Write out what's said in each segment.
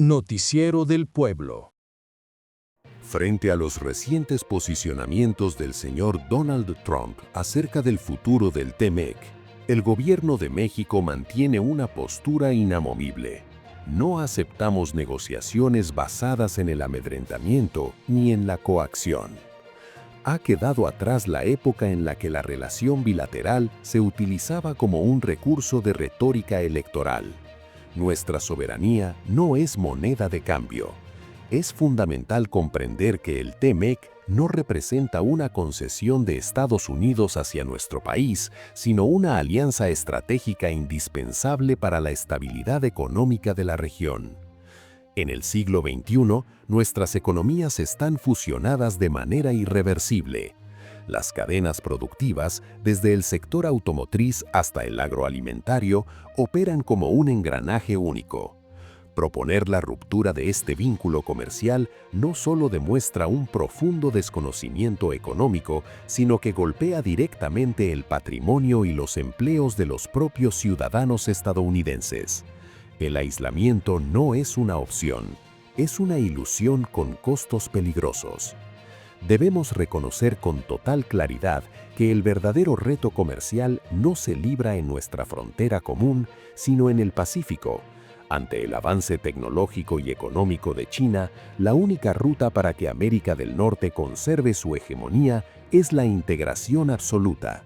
Noticiero del Pueblo. Frente a los recientes posicionamientos del señor Donald Trump acerca del futuro del TMEC, el gobierno de México mantiene una postura inamovible. No aceptamos negociaciones basadas en el amedrentamiento ni en la coacción. Ha quedado atrás la época en la que la relación bilateral se utilizaba como un recurso de retórica electoral. Nuestra soberanía no es moneda de cambio. Es fundamental comprender que el TMEC no representa una concesión de Estados Unidos hacia nuestro país, sino una alianza estratégica indispensable para la estabilidad económica de la región. En el siglo XXI, nuestras economías están fusionadas de manera irreversible. Las cadenas productivas, desde el sector automotriz hasta el agroalimentario, operan como un engranaje único. Proponer la ruptura de este vínculo comercial no solo demuestra un profundo desconocimiento económico, sino que golpea directamente el patrimonio y los empleos de los propios ciudadanos estadounidenses. El aislamiento no es una opción, es una ilusión con costos peligrosos. Debemos reconocer con total claridad que el verdadero reto comercial no se libra en nuestra frontera común, sino en el Pacífico. Ante el avance tecnológico y económico de China, la única ruta para que América del Norte conserve su hegemonía es la integración absoluta.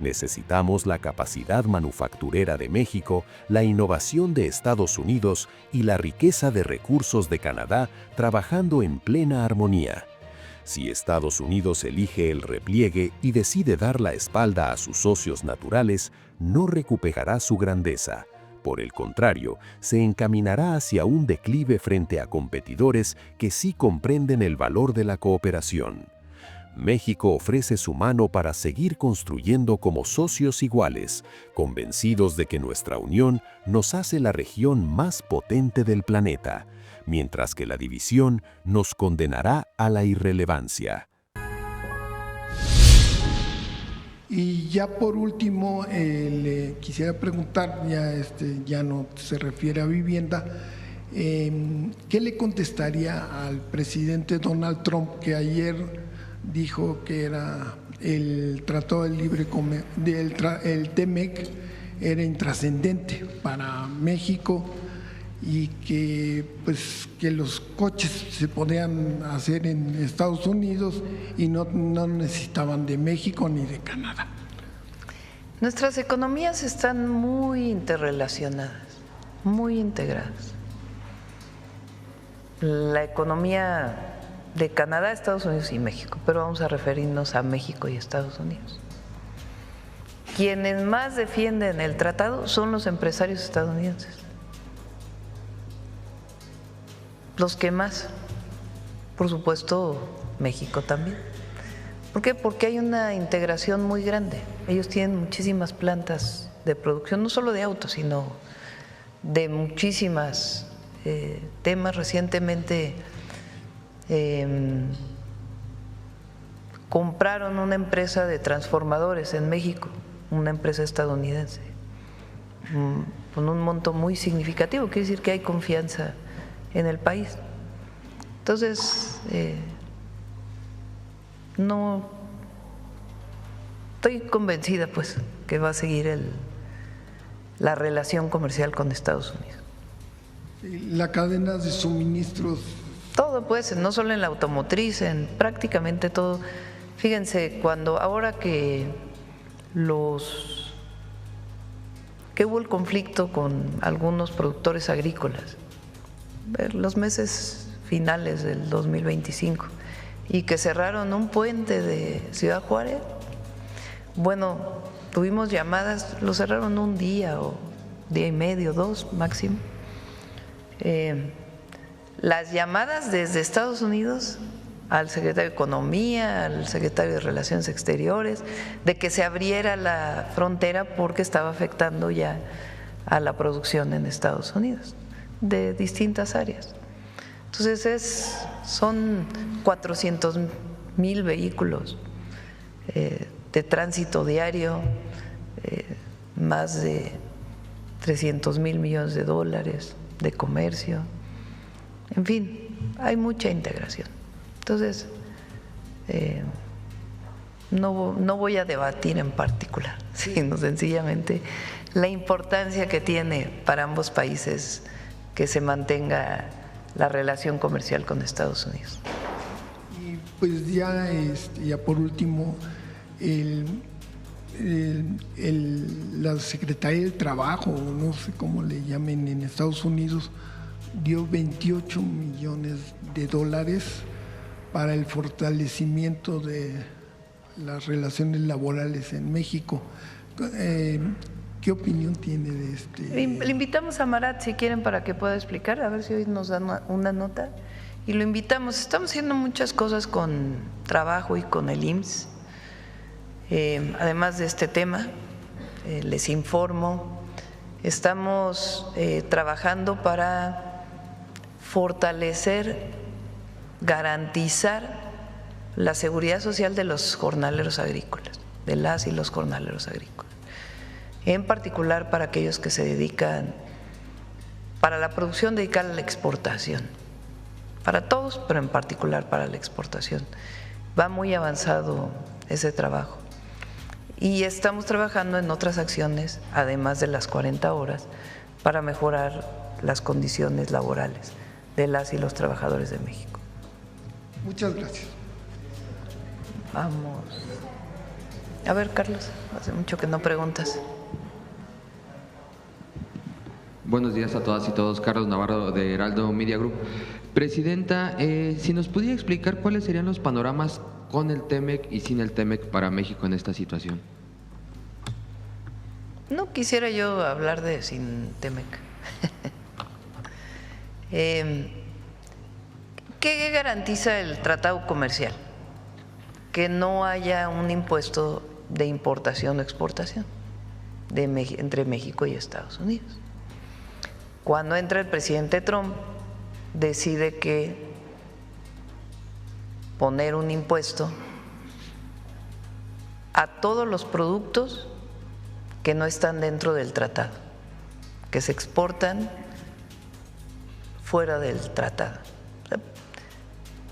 Necesitamos la capacidad manufacturera de México, la innovación de Estados Unidos y la riqueza de recursos de Canadá trabajando en plena armonía. Si Estados Unidos elige el repliegue y decide dar la espalda a sus socios naturales, no recuperará su grandeza. Por el contrario, se encaminará hacia un declive frente a competidores que sí comprenden el valor de la cooperación. México ofrece su mano para seguir construyendo como socios iguales, convencidos de que nuestra unión nos hace la región más potente del planeta, mientras que la división nos condenará a la irrelevancia. Y ya por último, le quisiera preguntar, ya no se refiere a vivienda, ¿qué le contestaría al presidente Donald Trump, que ayer dijo que era el Tratado de Libre Comercio, el TMEC era intrascendente para México y que los coches se podían hacer en Estados Unidos y no necesitaban de México ni de Canadá? Nuestras economías están muy interrelacionadas, muy integradas. La economía de Canadá, Estados Unidos y México, pero vamos a referirnos a México y Estados Unidos. Quienes más defienden el tratado son los empresarios estadounidenses. Los que más, por supuesto, México también. ¿Por qué? Porque hay una integración muy grande. Ellos tienen muchísimas plantas de producción, no solo de autos, sino de muchísimas temas. Recientemente compraron una empresa de transformadores en México, una empresa estadounidense, con un monto muy significativo. Quiere decir que hay confianza en el país. Entonces, no estoy convencida pues que va a seguir la relación comercial con Estados Unidos. La cadena de suministros. Todo pues, no solo en la automotriz, en prácticamente todo. Fíjense, ahora que hubo el conflicto con algunos productores agrícolas, los meses finales del 2025, y que cerraron un puente de Ciudad Juárez, bueno, tuvimos llamadas, lo cerraron un día o día y medio, 2 máximo. Las llamadas desde Estados Unidos al secretario de Economía, al secretario de Relaciones Exteriores, de que se abriera la frontera porque estaba afectando ya a la producción en Estados Unidos, de distintas áreas. Entonces son 400,000 vehículos de tránsito diario, más de 300,000 millones de dólares de comercio. En fin, hay mucha integración. Entonces, no voy a debatir en particular, sino sencillamente la importancia que tiene para ambos países que se mantenga la relación comercial con Estados Unidos. Y pues ya por último, la Secretaría del Trabajo, no sé cómo le llamen en Estados Unidos, dio 28 millones de dólares para el fortalecimiento de las relaciones laborales en México. ¿Qué opinión tiene de este? Le invitamos a Marat si quieren para que pueda explicar, a ver si hoy nos dan una nota. Y lo invitamos, estamos haciendo muchas cosas con trabajo y con el IMSS. Además de este tema, les informo, estamos trabajando para fortalecer, garantizar la seguridad social de los jornaleros agrícolas, de las y los jornaleros agrícolas, en particular para aquellos que se dedican, para la producción dedicada a la exportación, para todos, pero en particular para la exportación. Va muy avanzado ese trabajo y estamos trabajando en otras acciones, además de las 40 horas, para mejorar las condiciones laborales de las y los trabajadores de México. Muchas gracias. Vamos. A ver, Carlos, hace mucho que no preguntas. Buenos días a todas y todos. Carlos Navarro de Heraldo Media Group. Presidenta, si nos pudiera explicar cuáles serían los panoramas con el TEMEC y sin el TEMEC para México en esta situación. No quisiera yo hablar de sin TEMEC. ¿Qué garantiza el tratado comercial? Que no haya un impuesto de importación o exportación entre México y Estados Unidos. Cuando entra el presidente Trump, decide que poner un impuesto a todos los productos que no están dentro del tratado, que se exportan fuera del tratado.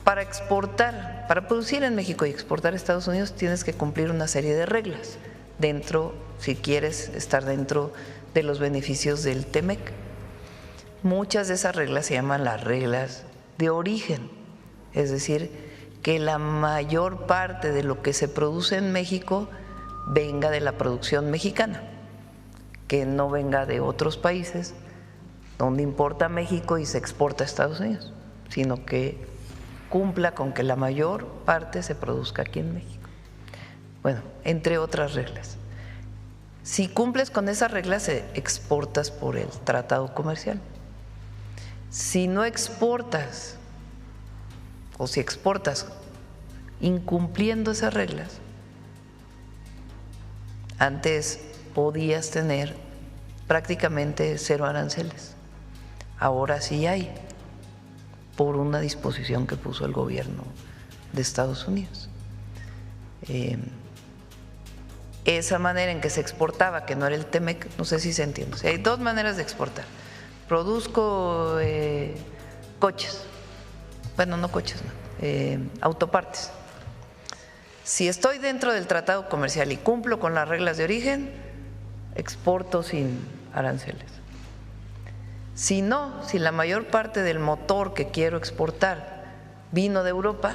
Para exportar, para producir en México y exportar a Estados Unidos tienes que cumplir una serie de reglas dentro, si quieres estar dentro de los beneficios del TEMEC. Muchas de esas reglas se llaman las reglas de origen, es decir, que la mayor parte de lo que se produce en México venga de la producción mexicana, que no venga de otros países donde importa México y se exporta a Estados Unidos, sino que cumpla con que la mayor parte se produzca aquí en México. Bueno, entre otras reglas. Si cumples con esas reglas, exportas por el tratado comercial. Si no exportas, o si exportas incumpliendo esas reglas, antes podías tener prácticamente 0 aranceles. Ahora sí hay, por una disposición que puso el gobierno de Estados Unidos. Esa manera en que se exportaba, que no era el TEMEC, no sé si se entiende. O sea, hay dos maneras de exportar. Produzco coches, bueno, no coches, no, autopartes. Si estoy dentro del tratado comercial y cumplo con las reglas de origen, exporto sin aranceles. Si no, si la mayor parte del motor que quiero exportar vino de Europa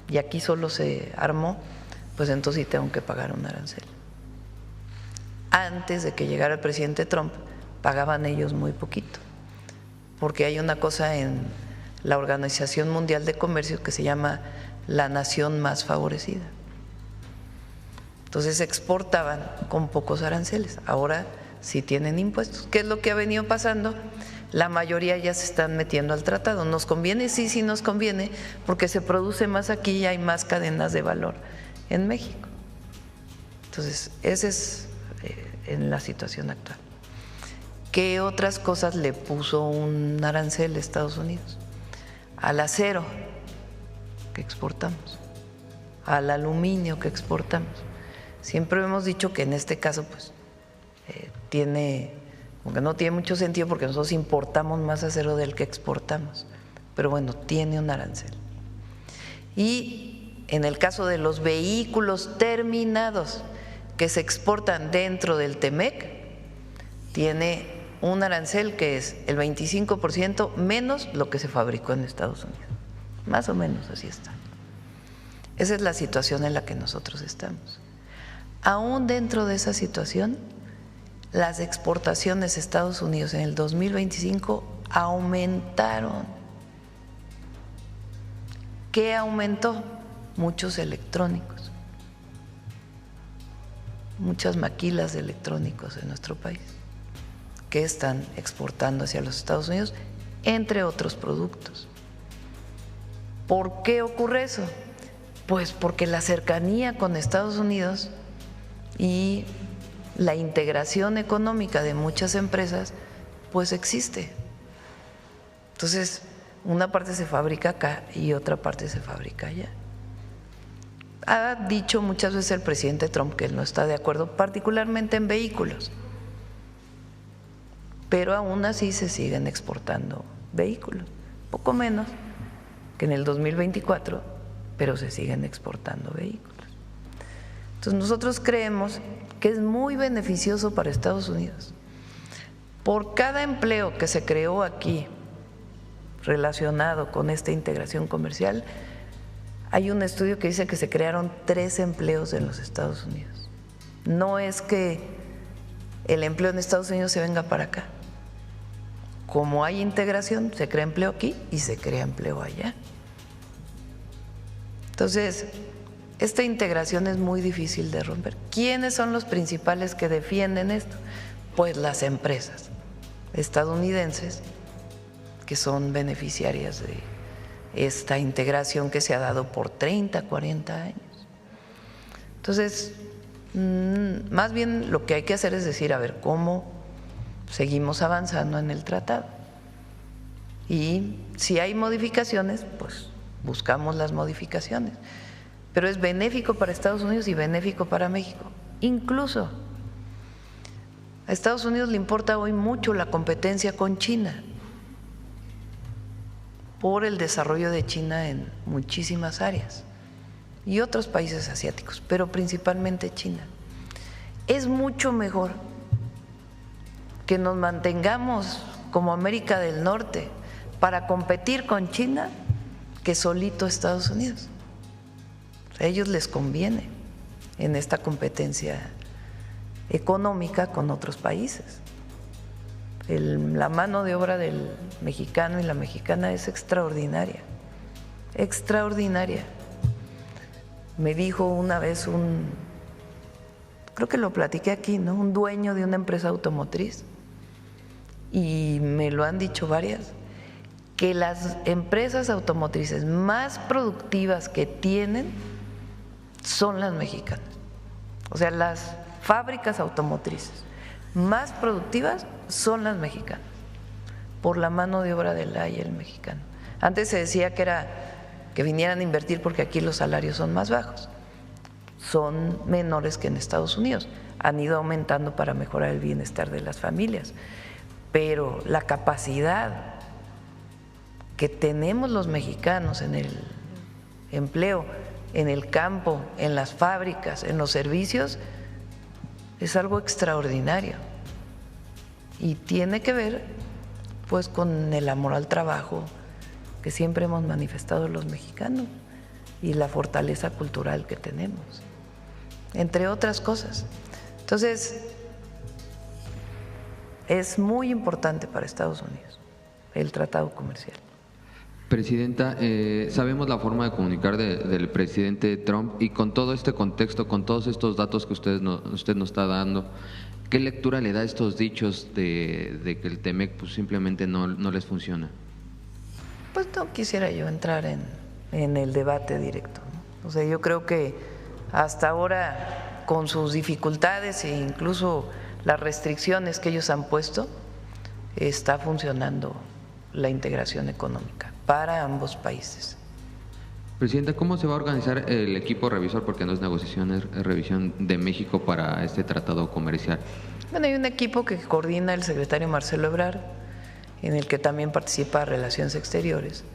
y aquí solo se armó, pues entonces sí tengo que pagar un arancel. Antes de que llegara el presidente Trump, pagaban ellos muy poquito, porque hay una cosa en la Organización Mundial de Comercio que se llama la nación más favorecida. Entonces exportaban con pocos aranceles, ahora sí tienen impuestos. ¿Qué es lo que ha venido pasando? La mayoría ya se están metiendo al tratado. ¿Nos conviene? Sí, sí nos conviene, porque se produce más aquí y hay más cadenas de valor en México. Entonces, esa es en la situación actual. ¿Qué otras cosas le puso un arancel a Estados Unidos? Al acero que exportamos, al aluminio que exportamos. Siempre hemos dicho que en este caso pues tiene aunque no tiene mucho sentido porque nosotros importamos más acero del que exportamos, pero bueno, tiene un arancel. Y en el caso de los vehículos terminados que se exportan dentro del TEMEC, tiene un arancel que es el 25% menos lo que se fabricó en Estados Unidos. Más o menos así está. Esa es la situación en la que nosotros estamos. Aún dentro de esa situación, las exportaciones a Estados Unidos en el 2025 aumentaron. ¿Qué aumentó? Muchos electrónicos, muchas maquilas de electrónicos en nuestro país que están exportando hacia los Estados Unidos, entre otros productos. ¿Por qué ocurre eso? Pues porque la cercanía con Estados Unidos y la integración económica de muchas empresas, pues existe. Entonces, una parte se fabrica acá y otra parte se fabrica allá. Ha dicho muchas veces el presidente Trump que él no está de acuerdo, particularmente en vehículos, pero aún así se siguen exportando vehículos, poco menos que en el 2024, pero se siguen exportando vehículos. Entonces nosotros creemos que es muy beneficioso para Estados Unidos. Por cada empleo que se creó aquí relacionado con esta integración comercial, hay un estudio que dice que se crearon 3 empleos en los Estados Unidos. No es que el empleo en Estados Unidos se venga para acá. Como hay integración, se crea empleo aquí y se crea empleo allá. Entonces, esta integración es muy difícil de romper. ¿Quiénes son los principales que defienden esto? Pues las empresas estadounidenses, que son beneficiarias de esta integración que se ha dado por 30, 40 años. Entonces, más bien lo que hay que hacer es decir, a ver, ¿cómo seguimos avanzando en el tratado? Y si hay modificaciones, pues buscamos las modificaciones. Pero es benéfico para Estados Unidos y benéfico para México. Incluso a Estados Unidos le importa hoy mucho la competencia con China, por el desarrollo de China en muchísimas áreas y otros países asiáticos, pero principalmente China. Es mucho mejor que nos mantengamos como América del Norte para competir con China que solito Estados Unidos. A ellos les conviene en esta competencia económica con otros países. La mano de obra del mexicano y la mexicana es extraordinaria, extraordinaria. Me dijo una vez creo que lo platiqué aquí, ¿no? Un dueño de una empresa automotriz, y me lo han dicho varias, que las empresas automotrices más productivas que tienen son las mexicanas. O sea, las fábricas automotrices más productivas son las mexicanas, por la mano de obra del el mexicano. Antes se decía que vinieran a invertir porque aquí los salarios son más bajos, son menores que en Estados Unidos, han ido aumentando para mejorar el bienestar de las familias, pero la capacidad que tenemos los mexicanos en el empleo, en el campo, en las fábricas, en los servicios, es algo extraordinario y tiene que ver pues con el amor al trabajo que siempre hemos manifestado los mexicanos y la fortaleza cultural que tenemos, entre otras cosas. Entonces, es muy importante para Estados Unidos el tratado comercial. Presidenta, sabemos la forma de comunicar del presidente Trump, y con todo este contexto, con todos estos datos que usted nos está dando, ¿qué lectura le da a estos dichos de que el TEMEC pues simplemente no les funciona? Pues no quisiera yo entrar en el debate directo, ¿no? O sea, yo creo que hasta ahora, con sus dificultades e incluso las restricciones que ellos han puesto, está funcionando la integración económica para ambos países. Presidenta, ¿cómo se va a organizar el equipo revisor, porque no es negociación, es revisión de México para este tratado comercial? Bueno, hay un equipo que coordina el secretario Marcelo Ebrard, en el que también participa Relaciones Exteriores,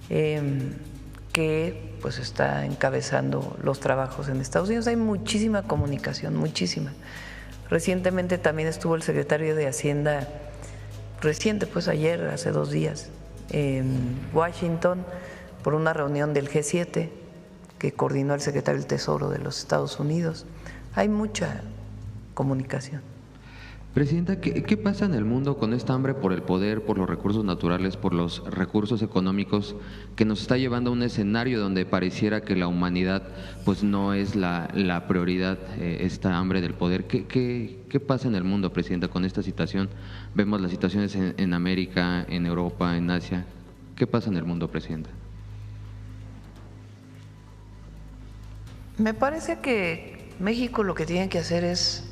que pues está encabezando los trabajos en Estados Unidos. Hay muchísima comunicación, muchísima. Recientemente también estuvo el secretario de Hacienda, reciente, pues ayer, hace 2 días, en Washington, por una reunión del G7 que coordinó el secretario del Tesoro de los Estados Unidos. Hay mucha comunicación. Presidenta, ¿qué pasa en el mundo con esta hambre por el poder, por los recursos naturales, por los recursos económicos, que nos está llevando a un escenario donde pareciera que la humanidad pues no es la prioridad, esta hambre del poder? ¿Qué pasa en el mundo, Presidenta, con esta situación? Vemos las situaciones en América, en Europa, en Asia. ¿Qué pasa en el mundo, Presidenta? Me parece que México lo que tiene que hacer es,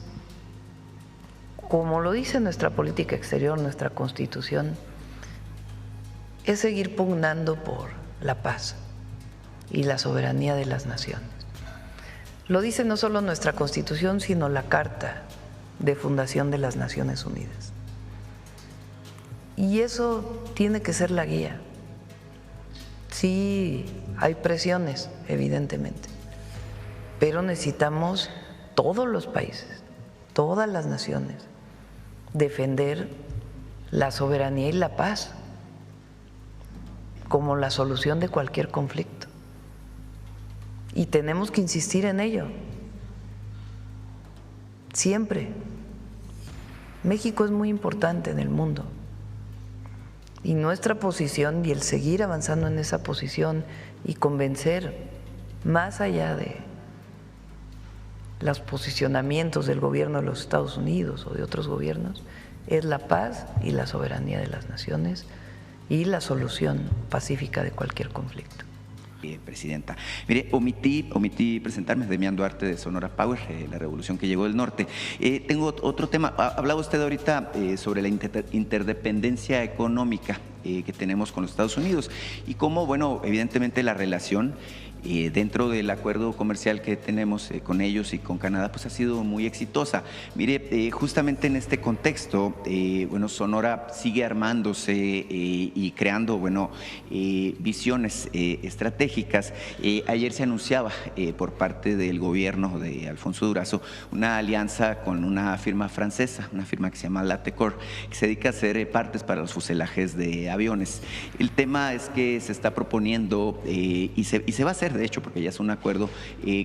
como lo dice nuestra política exterior, nuestra Constitución, es seguir pugnando por la paz y la soberanía de las naciones. Lo dice no solo nuestra Constitución, sino la Carta de Fundación de las Naciones Unidas. Y eso tiene que ser la guía. Sí, hay presiones, evidentemente, pero necesitamos todos los países, todas las naciones, defender la soberanía y la paz como la solución de cualquier conflicto. Y tenemos que insistir en ello, siempre. México es muy importante en el mundo y nuestra posición y el seguir avanzando en esa posición y convencer más allá de los posicionamientos del gobierno de los Estados Unidos o de otros gobiernos, es la paz y la soberanía de las naciones y la solución pacífica de cualquier conflicto. Presidenta, mire, omití presentarme, Demián Duarte de Sonora Power, la revolución que llegó del norte. Tengo otro tema. Hablaba usted ahorita sobre la interdependencia económica que tenemos con los Estados Unidos y cómo, bueno, evidentemente la relación dentro del acuerdo comercial que tenemos con ellos y con Canadá, pues ha sido muy exitosa. Mire, justamente en este contexto, bueno, Sonora sigue armándose y creando, bueno, visiones estratégicas. Ayer se anunciaba por parte del gobierno de Alfonso Durazo una alianza con una firma francesa, una firma que se llama Latecor, que se dedica a hacer partes para los fuselajes de aviones. El tema es que se está proponiendo y se va a hacer, de hecho, porque ya es un acuerdo,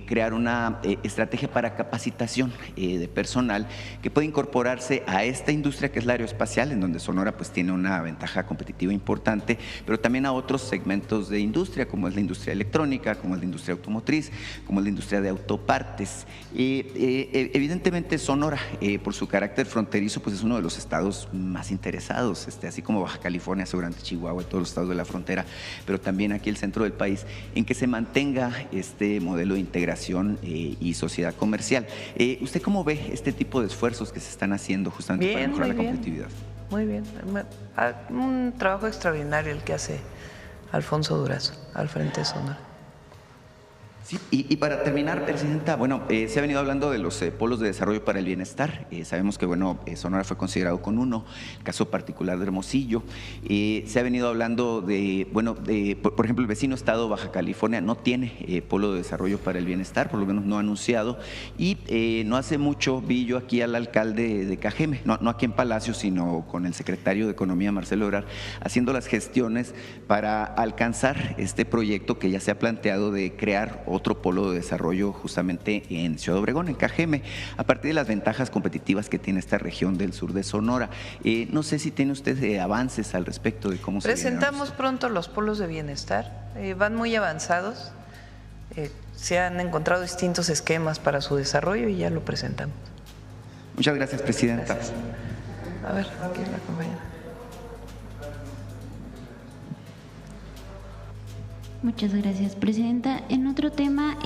crear una estrategia para capacitación de personal que puede incorporarse a esta industria que es la aeroespacial, en donde Sonora pues tiene una ventaja competitiva importante, pero también a otros segmentos de industria, como es la industria electrónica, como es la industria automotriz, como es la industria de autopartes. Evidentemente Sonora, por su carácter fronterizo, pues es uno de los estados más interesados, así como Baja California, seguramente Chihuahua y todos los estados de la frontera, pero también aquí el centro del país, en que se mantenga este modelo de integración y sociedad comercial. ¿Usted cómo ve este tipo de esfuerzos que se están haciendo justamente para mejorar la competitividad? Muy bien, un trabajo extraordinario el que hace Alfonso Durazo al frente de Sonora. Sí, y para terminar, Presidenta, bueno, se ha venido hablando de los polos de desarrollo para el bienestar. Sabemos que, bueno, Sonora fue considerado con uno, el caso particular de Hermosillo. Se ha venido hablando de, bueno, por ejemplo, el vecino estado Baja California no tiene polo de desarrollo para el bienestar, por lo menos no ha anunciado. Y no hace mucho vi yo aquí al alcalde de Cajeme, no aquí en Palacio, sino con el secretario de Economía, Marcelo Ebrard, haciendo las gestiones para alcanzar este proyecto que ya se ha planteado de crear otro polo de desarrollo justamente en Ciudad Obregón, en Cajeme, a partir de las ventajas competitivas que tiene esta región del sur de Sonora. No sé si tiene usted avances al respecto de cómo se presentamos pronto los polos de bienestar, van muy avanzados, se han encontrado distintos esquemas para su desarrollo y ya lo presentamos. Muchas gracias, Presidenta. Gracias. A ver, aquí la compañera. Muchas gracias, Presidenta. En otro tema,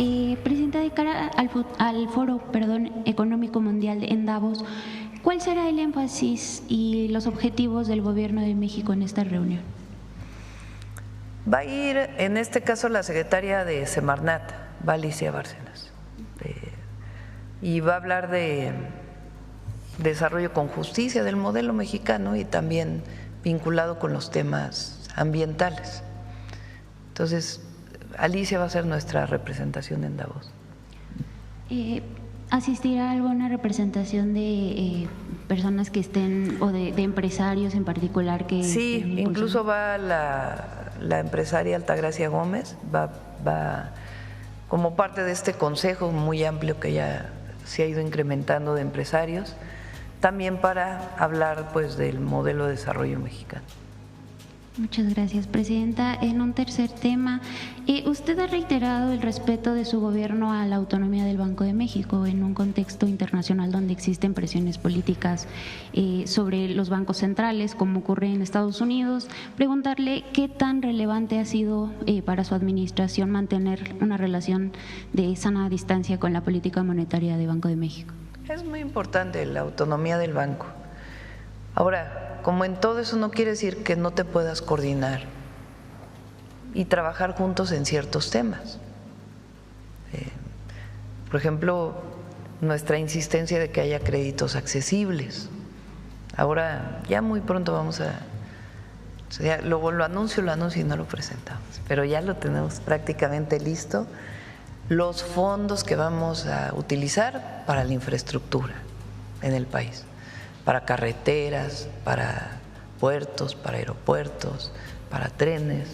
Presidenta, de cara al Foro Económico Mundial en Davos, ¿cuál será el énfasis y los objetivos del Gobierno de México en esta reunión? Va a ir, en este caso, la secretaria de Semarnat, va Alicia Bárcenas, y va a hablar de desarrollo con justicia del modelo mexicano y también vinculado con los temas ambientales. Entonces, Alicia va a ser nuestra representación en Davos. ¿Asistirá alguna representación de personas que estén, o de empresarios en particular que… Sí, incluso va la empresaria Altagracia Gómez, va como parte de este consejo muy amplio que ya se ha ido incrementando de empresarios, también para hablar pues del modelo de desarrollo mexicano. Muchas gracias, Presidenta. En un tercer tema, usted ha reiterado el respeto de su gobierno a la autonomía del Banco de México en un contexto internacional donde existen presiones políticas sobre los bancos centrales, como ocurre en Estados Unidos. Preguntarle qué tan relevante ha sido para su administración mantener una relación de sana distancia con la política monetaria de Banco de México. Es muy importante la autonomía del banco. Ahora, como en todo, eso no quiere decir que no te puedas coordinar y trabajar juntos en ciertos temas. Por ejemplo, nuestra insistencia de que haya créditos accesibles. Ahora, ya muy pronto vamos a… Luego lo anuncio y no lo presentamos, pero ya lo tenemos prácticamente listo, los fondos que vamos a utilizar para la infraestructura en el país. Para carreteras, para puertos, para aeropuertos, para trenes,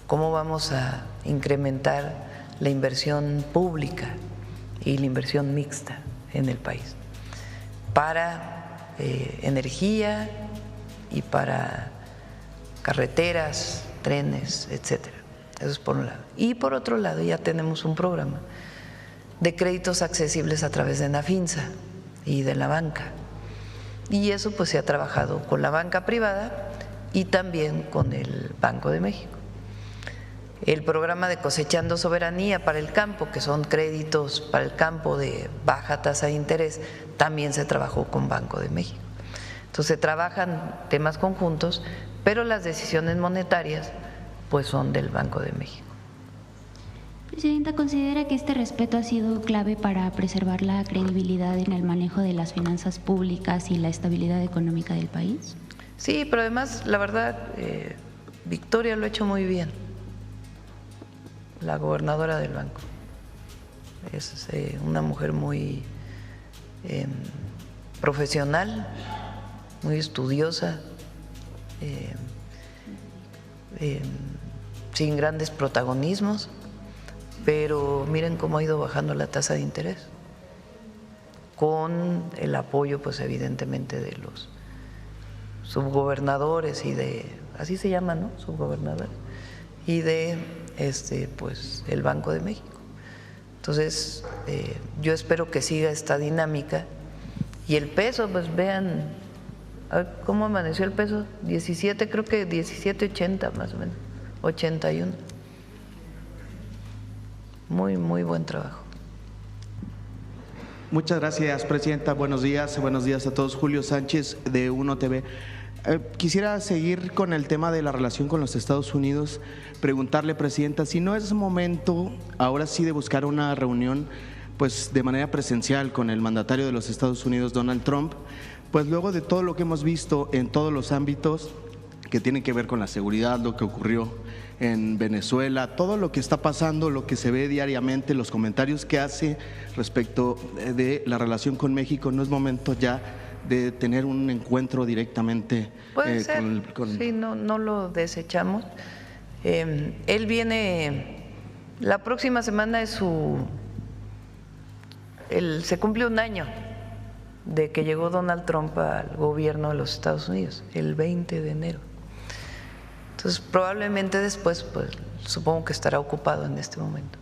cómo vamos a incrementar la inversión pública y la inversión mixta en el país, para energía y para carreteras, trenes, etcétera. Eso es por un lado. Y por otro lado, ya tenemos un programa de créditos accesibles a través de Nafinsa y de la banca. Y eso pues se ha trabajado con la banca privada y también con el Banco de México. El programa de Cosechando Soberanía para el campo, que son créditos para el campo de baja tasa de interés, también se trabajó con Banco de México. Entonces se trabajan temas conjuntos, pero las decisiones monetarias pues son del Banco de México. Presidenta, ¿considera que este respeto ha sido clave para preservar la credibilidad en el manejo de las finanzas públicas y la estabilidad económica del país? Sí, pero además, la verdad, Victoria lo ha hecho muy bien, la gobernadora del banco. Es una mujer muy profesional, muy estudiosa, sin grandes protagonismos. Pero miren cómo ha ido bajando la tasa de interés, con el apoyo, pues evidentemente, de los subgobernadores y de, así se llaman, ¿no? Subgobernadores, y de pues el Banco de México. Entonces, yo espero que siga esta dinámica. Y el peso, pues vean, ¿cómo amaneció el peso? 17, creo que 17.80 más o menos, 81. Muy, muy buen trabajo. Muchas gracias, Presidenta. Buenos días a todos. Julio Sánchez, de Uno TV. Quisiera seguir con el tema de la relación con los Estados Unidos. Preguntarle, Presidenta, si no es momento ahora sí de buscar una reunión pues de manera presencial con el mandatario de los Estados Unidos, Donald Trump, pues luego de todo lo que hemos visto en todos los ámbitos que tienen que ver con la seguridad, lo que ocurrió en Venezuela, todo lo que está pasando, lo que se ve diariamente, los comentarios que hace respecto de la relación con México, ¿no es momento ya de tener un encuentro directamente Puede ser, sí, no lo desechamos. Él viene, la próxima semana es se cumple un año de que llegó Donald Trump al gobierno de los Estados Unidos, el 20 de enero. Entonces, probablemente después, pues supongo que estará ocupado en este momento.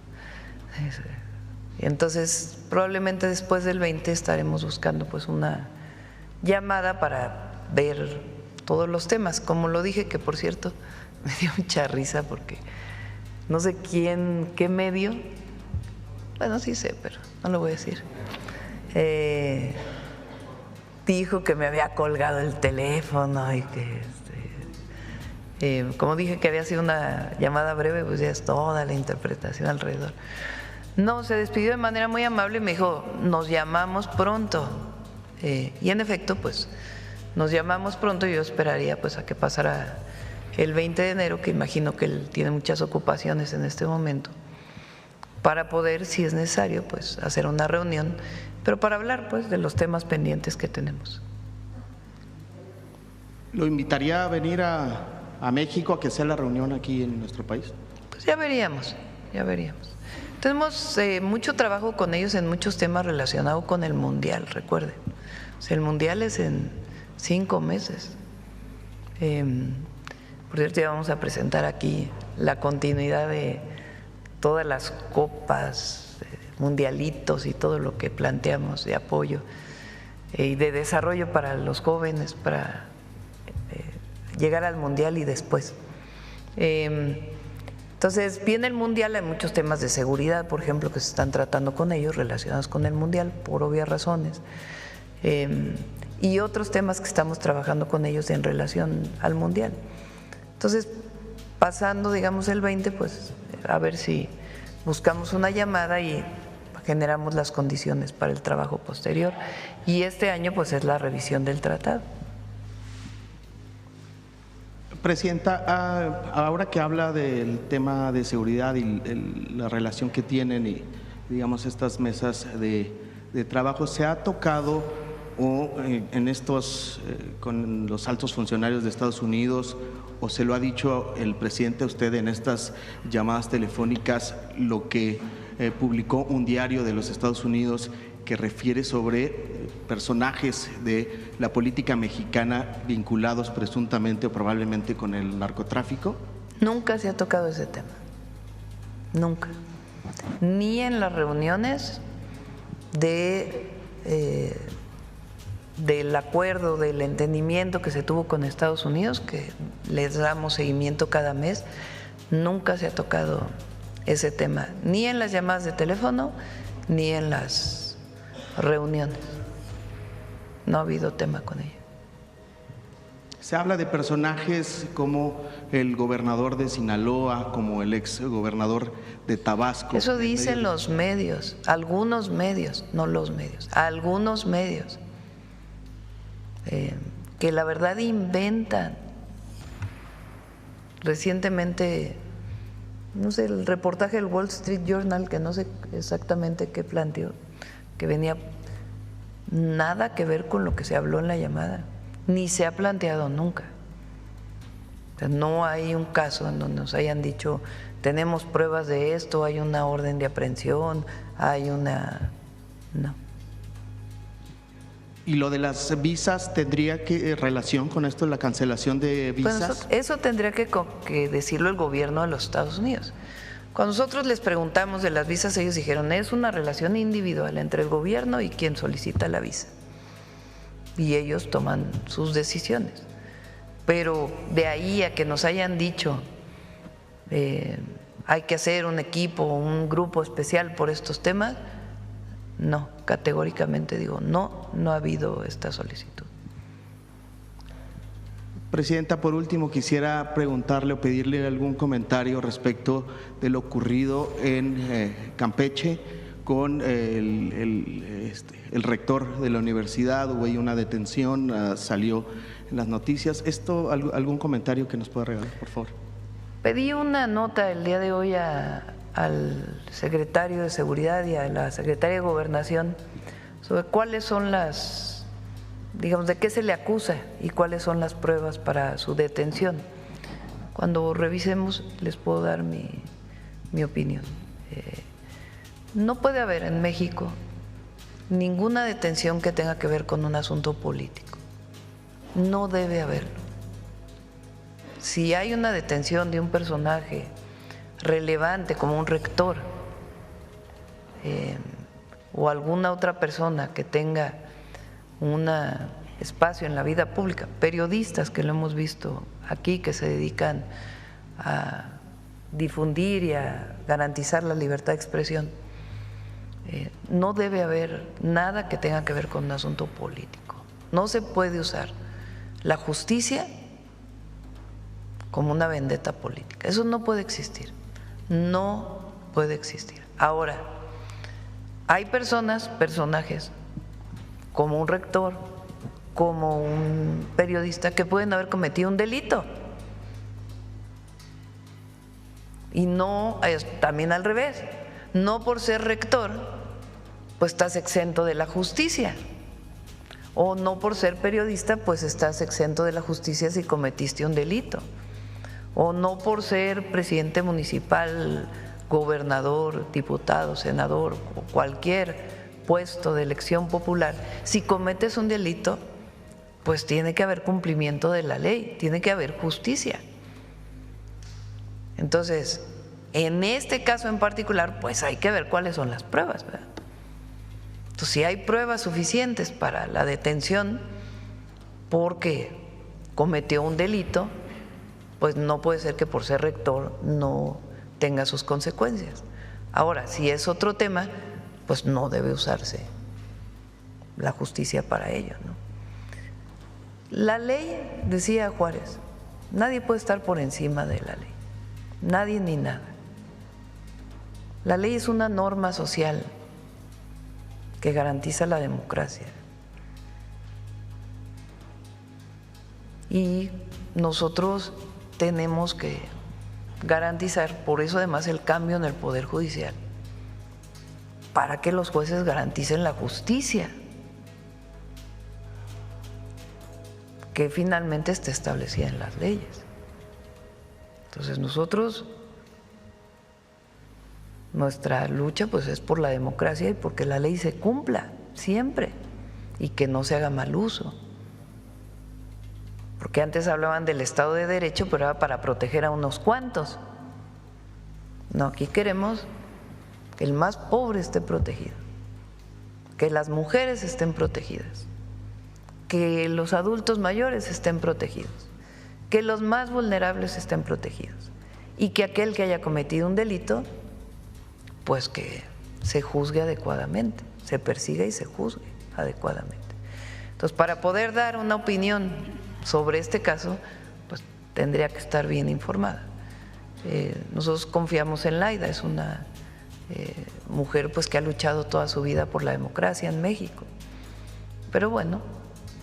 Entonces, probablemente después del 20 estaremos buscando pues una llamada para ver todos los temas. Como lo dije, que por cierto, me dio mucha risa porque no sé qué medio, bueno, sí sé, pero no lo voy a decir, dijo que me había colgado el teléfono y que Como dije que había sido una llamada breve, pues ya es toda la interpretación alrededor. No, se despidió de manera muy amable y me dijo, nos llamamos pronto. Y en efecto, pues nos llamamos pronto y yo esperaría pues a que pasara el 20 de enero, que imagino que él tiene muchas ocupaciones en este momento, para poder, si es necesario, pues hacer una reunión, pero para hablar pues de los temas pendientes que tenemos. ¿Lo invitaría a venir a México a que sea la reunión aquí en nuestro país? Pues ya veríamos, ya veríamos. Tenemos mucho trabajo con ellos en muchos temas relacionados con el Mundial, recuerden. O sea, el Mundial es en 5 meses. Por cierto, ya vamos a presentar aquí la continuidad de todas las copas, mundialitos y todo lo que planteamos de apoyo y de desarrollo para los jóvenes, para llegar al Mundial y después. Entonces, viene el Mundial, hay muchos temas de seguridad, por ejemplo, que se están tratando con ellos, relacionados con el Mundial, por obvias razones, y otros temas que estamos trabajando con ellos en relación al Mundial. Entonces, pasando, digamos, el 20, pues a ver si buscamos una llamada y generamos las condiciones para el trabajo posterior. Y este año, pues es la revisión del tratado. Presidenta, ahora que habla del tema de seguridad y la relación que tienen y, digamos, estas mesas de trabajo, ¿se ha tocado en estos, con los altos funcionarios de Estados Unidos, o se lo ha dicho el presidente a usted en estas llamadas telefónicas, lo que publicó un diario de los Estados Unidos que refiere sobre personajes de la política mexicana vinculados presuntamente o probablemente con el narcotráfico? Nunca se ha tocado ese tema, nunca. Ni en las reuniones del acuerdo, del entendimiento que se tuvo con Estados Unidos, que les damos seguimiento cada mes, nunca se ha tocado ese tema, ni en las llamadas de teléfono, ni en las reuniones. No ha habido tema con ella. Se habla de personajes como el gobernador de Sinaloa, como el ex gobernador de Tabasco. Eso dicen los medios, algunos medios, no los medios, algunos medios, que la verdad inventan. Recientemente, no sé, el reportaje del Wall Street Journal, que no sé exactamente qué planteó, que venía nada que ver con lo que se habló en la llamada, ni se ha planteado nunca. O sea, no hay un caso en donde nos hayan dicho, tenemos pruebas de esto, hay una orden de aprehensión, hay una… no. ¿Y lo de las visas tendría relación con esto, la cancelación de visas? Pues eso tendría que decirlo el gobierno de los Estados Unidos. Cuando nosotros les preguntamos de las visas, ellos dijeron, es una relación individual entre el gobierno y quien solicita la visa. Y ellos toman sus decisiones. Pero de ahí a que nos hayan dicho, hay que hacer un equipo, un grupo especial por estos temas, no, categóricamente digo, no ha habido esta solicitud. Presidenta, por último quisiera preguntarle o pedirle algún comentario respecto de lo ocurrido en Campeche con el rector de la universidad. Hubo ahí una detención, salió en las noticias. ¿Algún comentario que nos pueda regalar, por favor? Pedí una nota el día de hoy al secretario de Seguridad y a la secretaria de Gobernación sobre cuáles son las, digamos, de qué se le acusa y cuáles son las pruebas para su detención. Cuando revisemos les puedo dar mi opinión. No puede haber en México ninguna detención que tenga que ver con un asunto político. No debe haberlo. Si hay una detención de un personaje relevante como un rector o alguna otra persona que tenga un espacio en la vida pública, periodistas que lo hemos visto aquí que se dedican a difundir y a garantizar la libertad de expresión, no debe haber nada que tenga que ver con un asunto político. No se puede usar la justicia como una vendetta política. Eso no puede existir, no puede existir. Ahora, hay personajes, como un rector, como un periodista, que pueden haber cometido un delito. Y no, también al revés, no por ser rector, pues estás exento de la justicia. O no por ser periodista, pues estás exento de la justicia si cometiste un delito. O no por ser presidente municipal, gobernador, diputado, senador o cualquier puesto de elección popular, si cometes un delito, pues tiene que haber cumplimiento de la ley, tiene que haber justicia. Entonces, en este caso en particular, pues hay que ver cuáles son las pruebas, ¿verdad? Entonces, si hay pruebas suficientes para la detención porque cometió un delito, pues no puede ser que por ser rector no tenga sus consecuencias. Ahora, si es otro tema, pues no debe usarse la justicia para ello, ¿no? La ley, decía Juárez, nadie puede estar por encima de la ley, nadie ni nada. La ley es una norma social que garantiza la democracia. Y nosotros tenemos que garantizar, por eso además el cambio en el Poder Judicial, para que los jueces garanticen la justicia que finalmente está establecida en las leyes. Entonces nosotros, nuestra lucha pues es por la democracia y porque la ley se cumpla siempre y que no se haga mal uso. Porque antes hablaban del Estado de Derecho, pero era para proteger a unos cuantos. No, aquí queremos que el más pobre esté protegido, que las mujeres estén protegidas, que los adultos mayores estén protegidos, que los más vulnerables estén protegidos y que aquel que haya cometido un delito, pues que se juzgue adecuadamente, se persiga y se juzgue adecuadamente. Entonces, para poder dar una opinión sobre este caso, pues tendría que estar bien informada. Nosotros confiamos en Laida, es una mujer pues que ha luchado toda su vida por la democracia en México, pero bueno,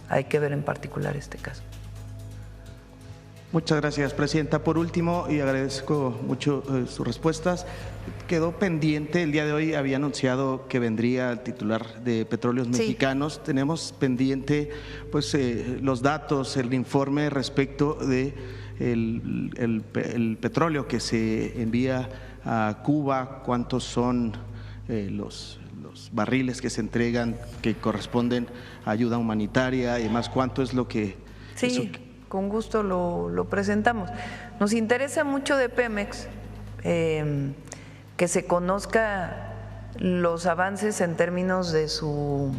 hay que ver en particular este caso. Muchas gracias, Presidenta. Por último, y agradezco mucho sus respuestas, quedó pendiente, el día de hoy había anunciado que vendría el titular de Petróleos Mexicanos. Sí. Tenemos pendiente pues los datos, el informe respecto de el petróleo que se envía a Cuba, cuántos son los barriles que se entregan que corresponden a ayuda humanitaria y demás, cuánto es lo que… Sí, con gusto lo presentamos. Nos interesa mucho de Pemex que se conozca los avances en términos de su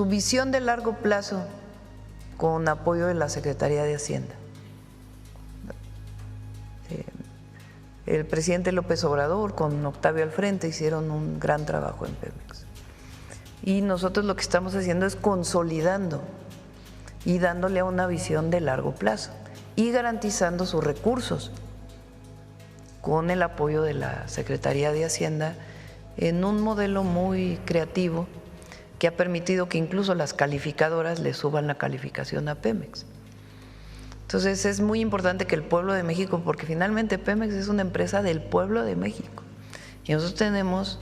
visión de largo plazo con apoyo de la Secretaría de Hacienda. El presidente López Obrador con Octavio al frente hicieron un gran trabajo en Pemex. Y nosotros lo que estamos haciendo es consolidando y dándole una visión de largo plazo y garantizando sus recursos con el apoyo de la Secretaría de Hacienda en un modelo muy creativo que ha permitido que incluso las calificadoras le suban la calificación a Pemex. Entonces es muy importante que el pueblo de México, porque finalmente Pemex es una empresa del pueblo de México y nosotros tenemos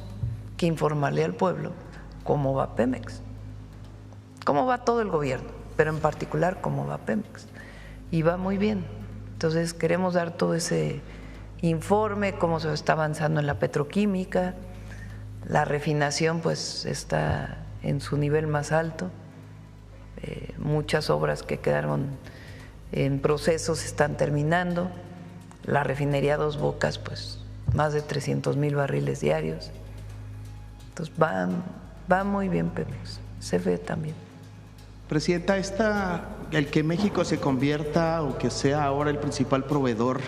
que informarle al pueblo cómo va Pemex, cómo va todo el gobierno, pero en particular cómo va Pemex. Y va muy bien. Entonces queremos dar todo ese informe, cómo se está avanzando en la petroquímica, la refinación pues está en su nivel más alto, muchas obras que quedaron en proceso se están terminando, la refinería Dos Bocas pues más de 300,000 barriles diarios. Entonces va muy bien Pemex, CFE también. Presidenta, el que México se convierta o que sea ahora el principal proveedor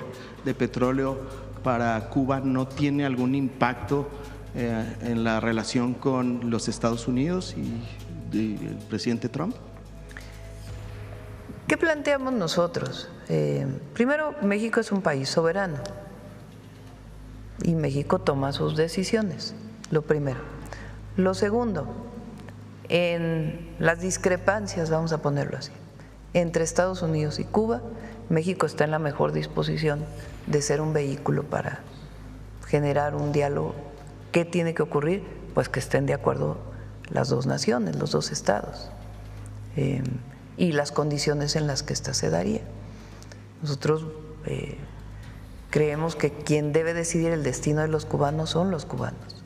de petróleo para Cuba, ¿no tiene algún impacto en la relación con los Estados Unidos y el presidente Trump? ¿Qué planteamos nosotros? Primero, México es un país soberano y México toma sus decisiones, lo primero. Lo segundo, en las discrepancias, vamos a ponerlo así, entre Estados Unidos y Cuba, México está en la mejor disposición de ser un vehículo para generar un diálogo. ¿Qué tiene que ocurrir? Pues que estén de acuerdo las dos naciones, los dos estados, y las condiciones en las que ésta se daría. Nosotros creemos que quien debe decidir el destino de los cubanos son los cubanos,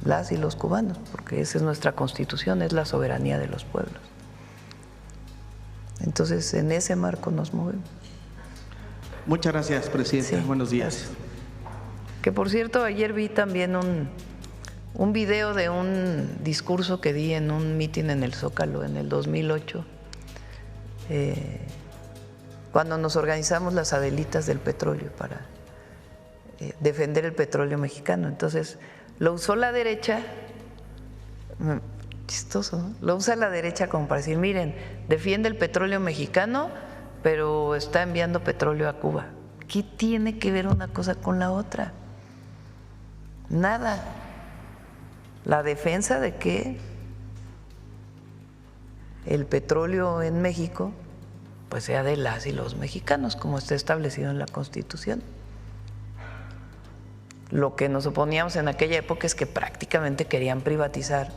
las y los cubanos, porque esa es nuestra Constitución, es la soberanía de los pueblos. Entonces, en ese marco nos movemos. Muchas gracias, presidente. Sí, buenos días. Gracias. Que por cierto, ayer vi también un video de un discurso que di en un mitin en el Zócalo en el 2008, cuando nos organizamos las Adelitas del petróleo para defender el petróleo mexicano. Entonces, lo usó la derecha, chistoso, ¿no? Lo usa la derecha como para decir, miren, defiende el petróleo mexicano, pero está enviando petróleo a Cuba. ¿Qué tiene que ver una cosa con la otra? Nada. La defensa de que el petróleo en México pues sea de las y los mexicanos, como está establecido en la Constitución. Lo que nos oponíamos en aquella época es que prácticamente querían privatizar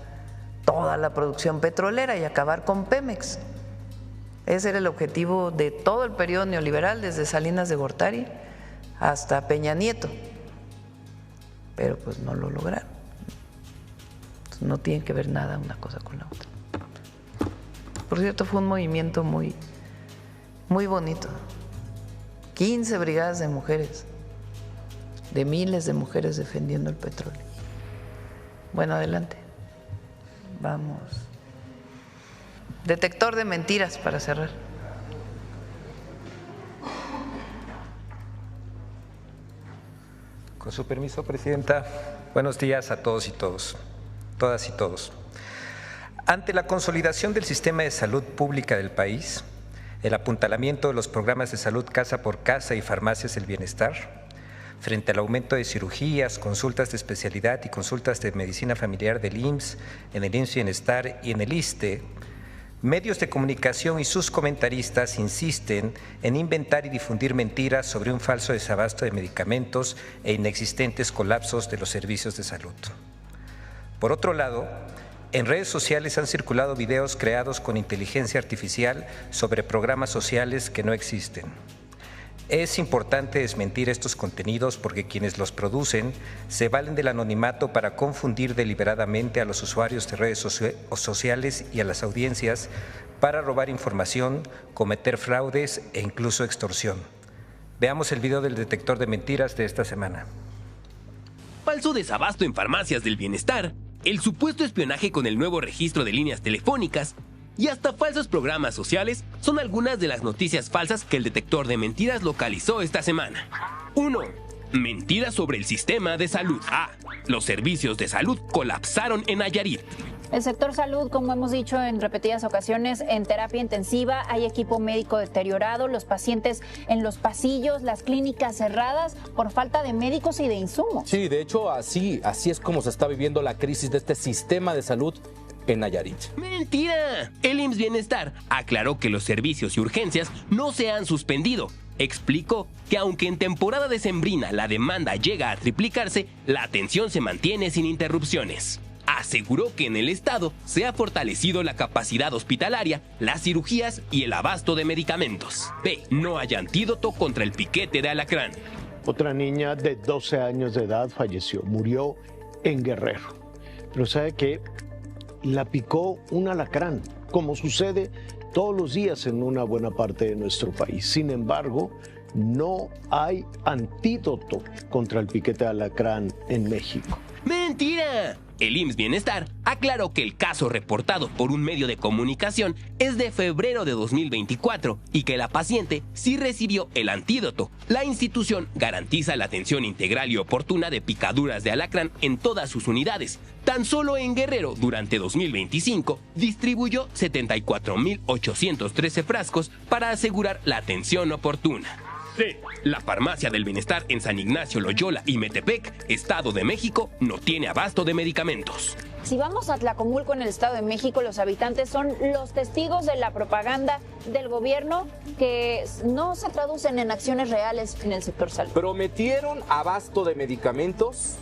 toda la producción petrolera y acabar con Pemex. Ese era el objetivo de todo el periodo neoliberal, desde Salinas de Gortari hasta Peña Nieto, pero pues no lo lograron. Entonces, no tiene que ver nada una cosa con la otra. Por cierto, fue un movimiento muy bonito. 15 brigadas de mujeres, de miles de mujeres defendiendo el petróleo. Bueno, adelante. Vamos. Detector de mentiras para cerrar. Con su permiso, Presidenta. Buenos días a todos y todas y todos. Ante la consolidación del sistema de salud pública del país, el apuntalamiento de los programas de salud casa por casa y farmacias del bienestar, frente al aumento de cirugías, consultas de especialidad y consultas de medicina familiar del IMSS, en el IMSS Bienestar y en el ISSSTE, medios de comunicación y sus comentaristas insisten en inventar y difundir mentiras sobre un falso desabasto de medicamentos e inexistentes colapsos de los servicios de salud. Por otro lado, en redes sociales han circulado videos creados con inteligencia artificial sobre programas sociales que no existen. Es importante desmentir estos contenidos porque quienes los producen se valen del anonimato para confundir deliberadamente a los usuarios de redes sociales y a las audiencias para robar información, cometer fraudes e incluso extorsión. Veamos el video del detector de mentiras de esta semana. Falso desabasto en farmacias del bienestar, el supuesto espionaje con el nuevo registro de líneas telefónicas y hasta falsos programas sociales son algunas de las noticias falsas que el detector de mentiras localizó esta semana. 1. Mentiras sobre el sistema de salud. Los servicios de salud colapsaron en Nayarit. El sector salud, como hemos dicho en repetidas ocasiones, en terapia intensiva, hay equipo médico deteriorado, los pacientes en los pasillos, las clínicas cerradas por falta de médicos y de insumos. Sí, de hecho, así es como se está viviendo la crisis de este sistema de salud en Nayarit. ¡Mentira! El IMSS Bienestar aclaró que los servicios y urgencias no se han suspendido. Explicó que aunque en temporada decembrina la demanda llega a triplicarse, la atención se mantiene sin interrupciones. Aseguró que en el estado se ha fortalecido la capacidad hospitalaria, las cirugías y el abasto de medicamentos. No hay antídoto contra el piquete de alacrán. Otra niña de 12 años de edad falleció, murió en Guerrero. Pero ¿sabe qué? La picó un alacrán, como sucede todos los días en una buena parte de nuestro país. Sin embargo, no hay antídoto contra el piquete de alacrán en México. ¡Mentira! el IMSS Bienestar aclaró que el caso reportado por un medio de comunicación es de febrero de 2024 y que la paciente sí recibió el antídoto. La institución garantiza la atención integral y oportuna de picaduras de alacrán en todas sus unidades. Tan solo en Guerrero, durante 2025, distribuyó 74.813 frascos para asegurar la atención oportuna. C. La Farmacia del Bienestar en San Ignacio, Loyola y Metepec, Estado de México, no tiene abasto de medicamentos. Si vamos a Tlacomulco, en el Estado de México, los habitantes son los testigos de la propaganda del gobierno que no se traducen en acciones reales en el sector salud. Prometieron abasto de medicamentos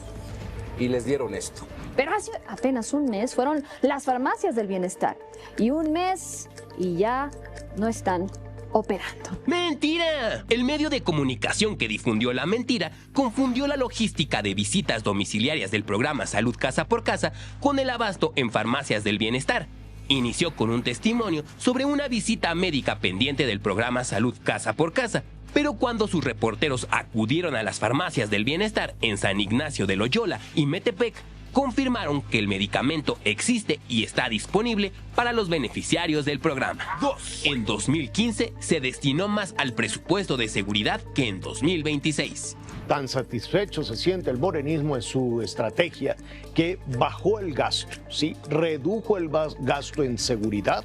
y les dieron esto. Pero hace apenas un mes fueron las farmacias del bienestar. Y un mes y ya no están operando. ¡Mentira! El medio de comunicación que difundió la mentira confundió la logística de visitas domiciliarias del programa Salud Casa por Casa con el abasto en farmacias del bienestar. Inició con un testimonio sobre una visita médica pendiente del programa Salud Casa por Casa, pero cuando sus reporteros acudieron a las farmacias del bienestar en San Ignacio de Loyola y Metepec, confirmaron que el medicamento existe y está disponible para los beneficiarios del programa. 2. En 2015 se destinó más al presupuesto de seguridad que en 2026. Tan satisfecho se siente el morenismo en su estrategia que bajó el gasto, ¿sí? Redujo el gasto en seguridad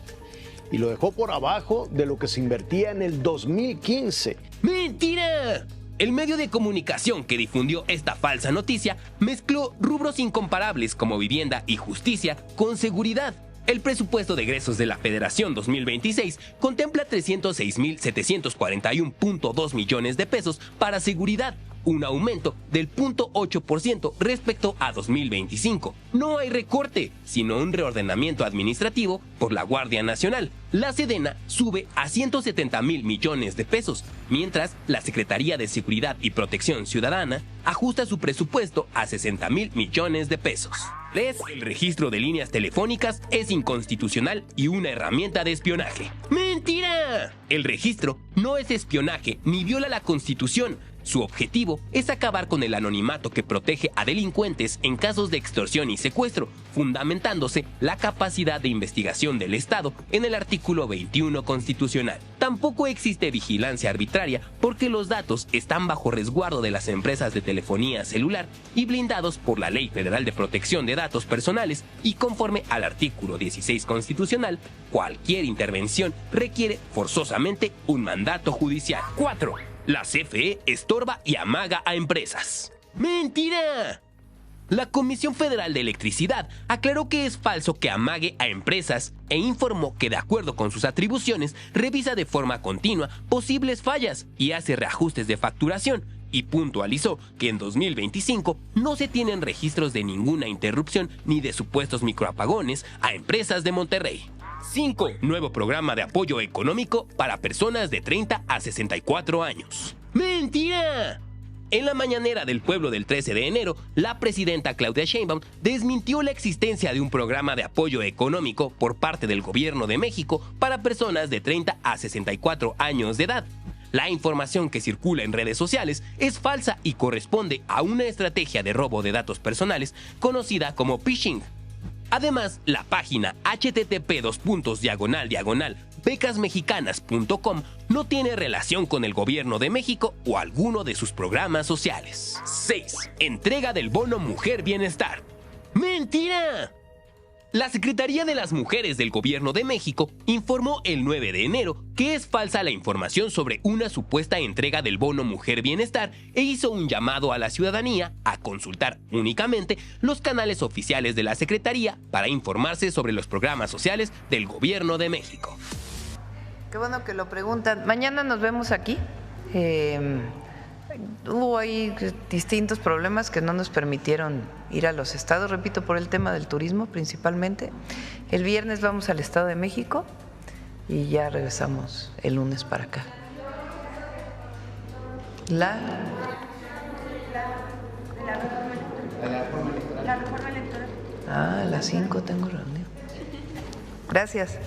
y lo dejó por abajo de lo que se invertía en el 2015. ¡Mentira! El medio de comunicación que difundió esta falsa noticia mezcló rubros incomparables como vivienda y justicia con seguridad. El presupuesto de egresos de la Federación 2026 contempla 306.741.2 millones de pesos para seguridad, un aumento del 0.8% respecto a 2025. No hay recorte, sino un reordenamiento administrativo por la Guardia Nacional. La Sedena sube a 170.000 millones de pesos, mientras la Secretaría de Seguridad y Protección Ciudadana ajusta su presupuesto a 60.000 millones de pesos. 3. El registro de líneas telefónicas es inconstitucional y una herramienta de espionaje. ¡Mentira! El registro no es espionaje ni viola la Constitución. Su objetivo es acabar con el anonimato que protege a delincuentes en casos de extorsión y secuestro, fundamentándose la capacidad de investigación del Estado en el artículo 21 constitucional. Tampoco existe vigilancia arbitraria porque los datos están bajo resguardo de las empresas de telefonía celular y blindados por la Ley Federal de Protección de Datos Personales, y conforme al artículo 16 constitucional, cualquier intervención requiere forzosamente un mandato judicial. 4. La CFE estorba y amaga a empresas. ¡Mentira! La Comisión Federal de Electricidad aclaró que es falso que amague a empresas e informó que, de acuerdo con sus atribuciones, revisa de forma continua posibles fallas y hace reajustes de facturación, y puntualizó que en 2025 no se tienen registros de ninguna interrupción ni de supuestos microapagones a empresas de Monterrey. 5. Nuevo programa de apoyo económico para personas de 30 a 64 años. ¡Mentira! En la mañanera del pueblo del 13 de enero, la presidenta Claudia Sheinbaum desmintió la existencia de un programa de apoyo económico por parte del gobierno de México para personas de 30 a 64 años de edad. La información que circula en redes sociales es falsa y corresponde a una estrategia de robo de datos personales conocida como phishing. Además, la página http://becasmexicanas.com no tiene relación con el gobierno de México o alguno de sus programas sociales. 6. Entrega del bono Mujer Bienestar. ¡Mentira! La Secretaría de las Mujeres del Gobierno de México informó el 9 de enero que es falsa la información sobre una supuesta entrega del bono Mujer Bienestar e hizo un llamado a la ciudadanía a consultar únicamente los canales oficiales de la Secretaría para informarse sobre los programas sociales del Gobierno de México. Qué bueno que lo preguntan. Mañana nos vemos aquí. Hubo ahí distintos problemas que no nos permitieron ir a los estados, repito, por el tema del turismo principalmente. El viernes vamos al Estado de México y ya regresamos el lunes para acá. La reforma electoral. A las 5 tengo reunión. Gracias.